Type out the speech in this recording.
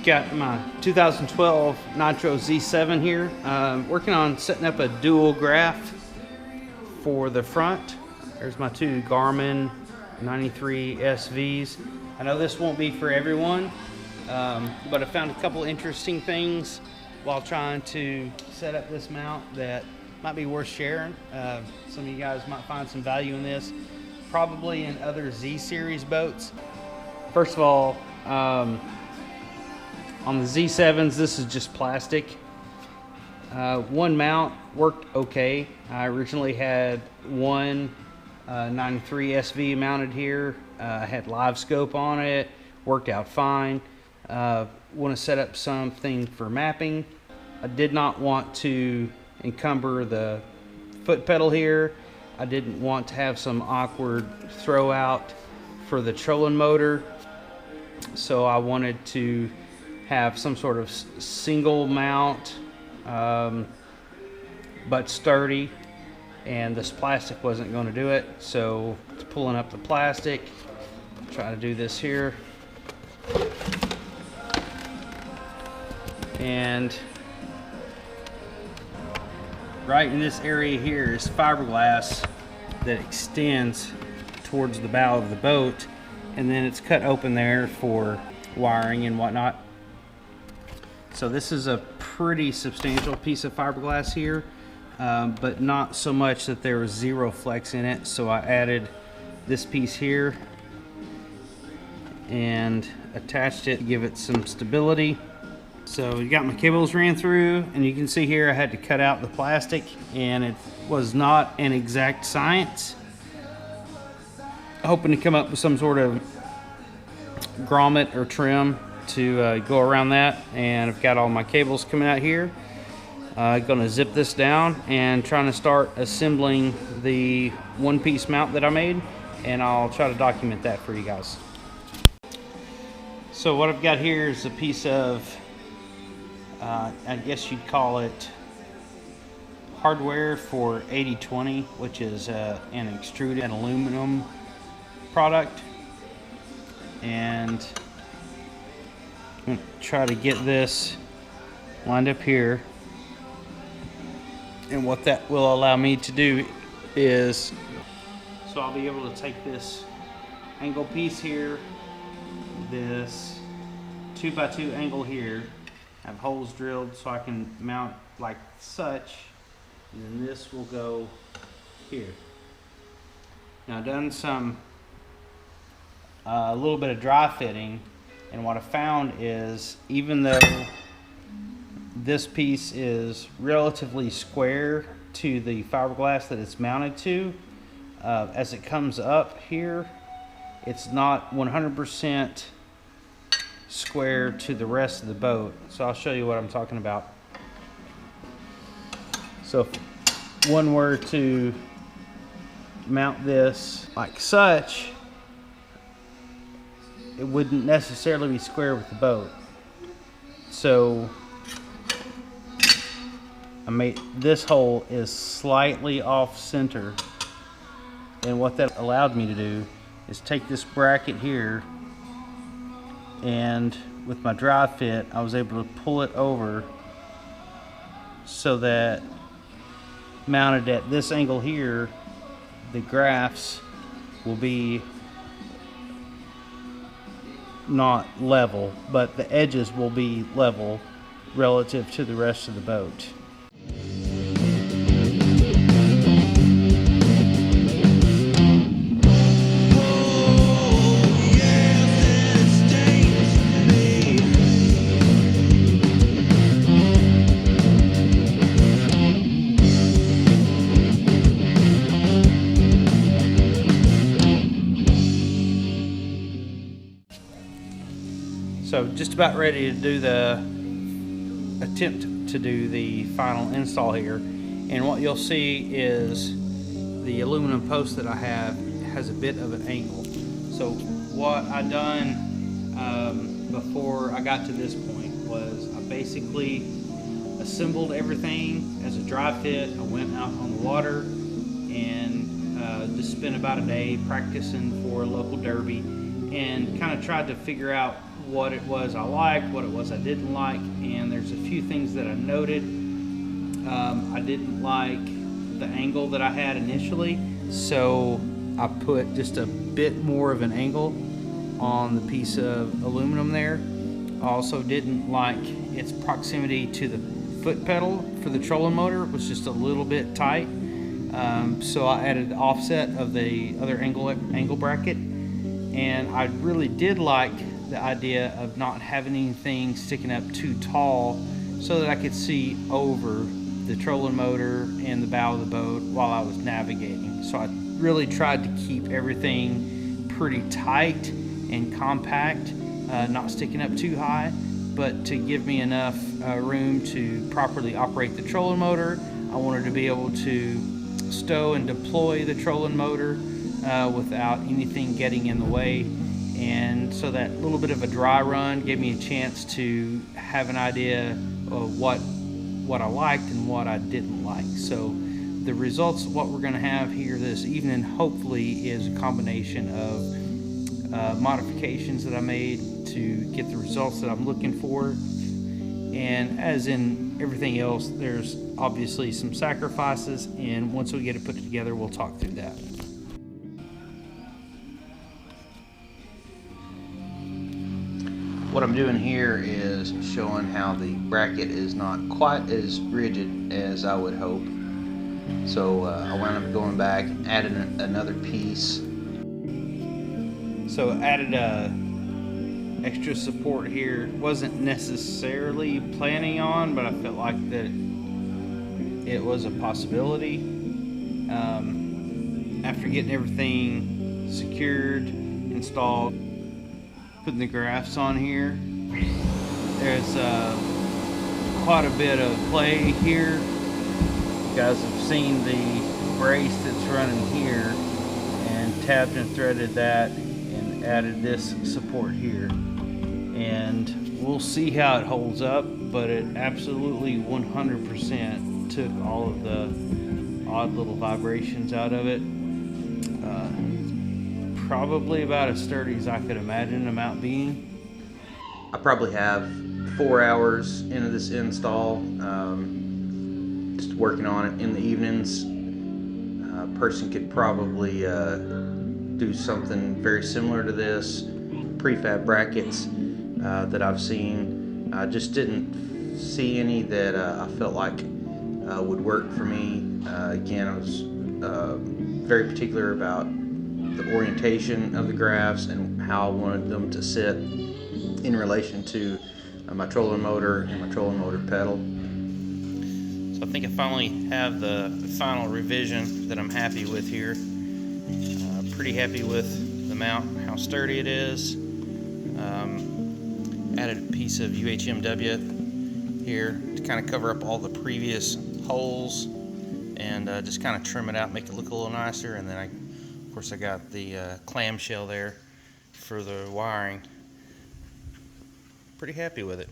Got my 2012 Niro Z7 here. Working on setting up a dual graph for the front. There's my two Garmin 93 SVs. I know this won't be for everyone, but I found a couple interesting things while trying to set up this mount that might be worth sharing. Some of you guys might find some value in this, probably in other Z series boats. First of all, on the Z7s, this is just plastic. One mount worked okay. I originally had one 93 SV mounted here. I had live scope on it, worked out fine. Want to set up something for mapping. I did not want to encumber the foot pedal here. I didn't want to have some awkward throw out for the trolling motor. So I wanted to have some sort of single mount, but sturdy, and this plastic wasn't going to do it. So pulling up the plastic, try to do this here, and right in this area here is fiberglass that extends towards the bow of the boat, and then it's cut open there for wiring and whatnot. So this is a pretty substantial piece of fiberglass here, but not so much that there was zero flex in it. So I added this piece here and attached it to give it some stability. So you got my cables ran through, and you can see here I had to cut out the plastic, and it was not an exact science. Hoping to come up with some sort of grommet or trim to go around that, and I've got all my cables coming out here. Gonna zip this down and trying to start assembling the one-piece mount that I made, and I'll try to document that for you guys. So what I've got here is a piece of I guess you'd call it hardware for 80/20, which is an extruded aluminum product, and I'm going to try to get this lined up here. And what that will allow me to do is, so I'll be able to take this angle piece here, this 2x2 angle here, have holes drilled so I can mount like such, and then this will go here. Now I've done some a little bit of dry fitting, and what I found is, even though this piece is relatively square to the fiberglass that it's mounted to, as it comes up here, it's not 100% square to the rest of the boat. So I'll show you what I'm talking about. So if one were to mount this like such, it wouldn't necessarily be square with the boat. So I made this hole is slightly off center, and what that allowed me to do is take this bracket here, and with my dry fit I was able to pull it over so that mounted at this angle here, the graphs will be not level, but the edges will be level relative to the rest of the boat. So just about ready to do the attempt to do the final install here, and what you'll see is the aluminum post that I have has a bit of an angle. So what I done before I got to this point was I basically assembled everything as a dry fit. I went out on the water and just spent about a day practicing for a local derby, and kind of tried to figure out what it was I liked, what it was I didn't like, and there's a few things that I noted. I didn't like the angle that I had initially, so I put just a bit more of an angle on the piece of aluminum there. I also didn't like its proximity to the foot pedal for the trolling motor. It was just a little bit tight. So I added the offset of the other angle bracket, and I really did like the idea of not having anything sticking up too tall so that I could see over the trolling motor and the bow of the boat while I was navigating. So I really tried to keep everything pretty tight and compact, not sticking up too high, but to give me enough room to properly operate the trolling motor. I wanted to be able to stow and deploy the trolling motor without anything getting in the way, and so that little bit of a dry run gave me a chance to have an idea of what I liked and what I didn't like. So the results of what we're going to have here this evening hopefully is a combination of modifications that I made to get the results that I'm looking for, and as in everything else, there's obviously some sacrifices, and once we get it put together, we'll talk through that. What I'm doing here is showing how the bracket is not quite as rigid as I would hope. So I wound up going back, added another piece. So added extra support here. Wasn't necessarily planning on, but I felt like that it was a possibility. After getting everything secured, installed, putting the graphs on here, there's quite a bit of play here. You guys have seen the brace that's running here, and tabbed and threaded that and added this support here, and we'll see how it holds up, but it absolutely 100% took all of the odd little vibrations out of it. Probably about as sturdy as I could imagine the mount being. I probably have 4 hours into this install, just working on it in the evenings. A person could probably do something very similar to this. Prefab brackets that I've seen, I just didn't see any that I felt like would work for me. Again, I was very particular about the orientation of the graphs and how I wanted them to sit in relation to my trolling motor and my trolling motor pedal. So I think I finally have the final revision that I'm happy with here. Pretty happy with the mount, how sturdy it is. Added a piece of UHMW here to kind of cover up all the previous holes and just kind of trim it out, make it look a little nicer. And then of course I got the clamshell there for the wiring. Pretty happy with it.